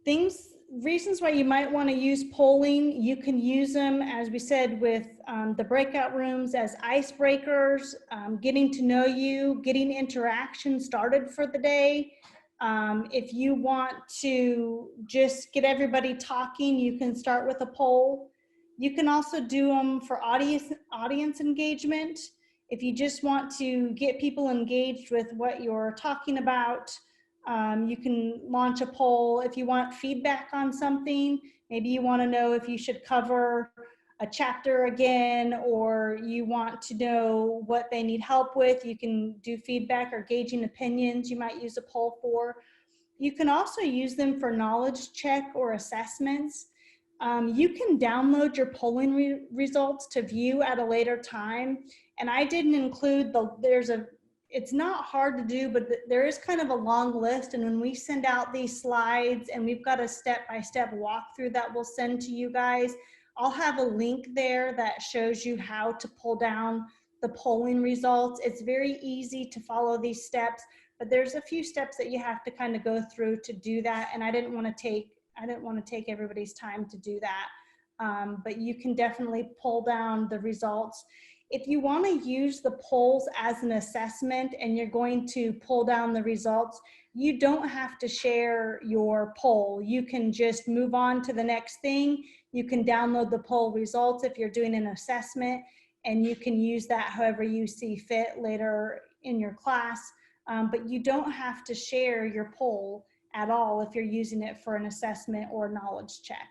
Reasons why you might want to use polling, you can use them, as we said, with the breakout rooms as icebreakers, getting to know you, getting interaction started for the day. If you want to just get everybody talking, you can start with a poll. You can also do them for audience engagement. If you just want to get people engaged with what you're talking about, you can launch a poll. If you want feedback on something, maybe you want to know if you should cover a chapter again, or you want to know what they need help with, you can do feedback or gauging opinions. You might use a poll for. You can also use them for knowledge check or assessments. You can download your polling results to view at a later time. And I didn't include it's not hard to do, but there is kind of a long list. And when we send out these slides and we've got a step-by-step walkthrough that we'll send to you guys, I'll have a link there that shows you how to pull down the polling results. It's very easy to follow these steps, but there's a few steps that you have to kind of go through to do that. And I didn't want to take everybody's time to do that. But you can definitely pull down the results. If you want to use the polls as an assessment and you're going to pull down the results, you don't have to share your poll. You can just move on to the next thing. You can download the poll results if you're doing an assessment, and you can use that however you see fit later in your class. But you don't have to share your poll at all if you're using it for an assessment or knowledge check.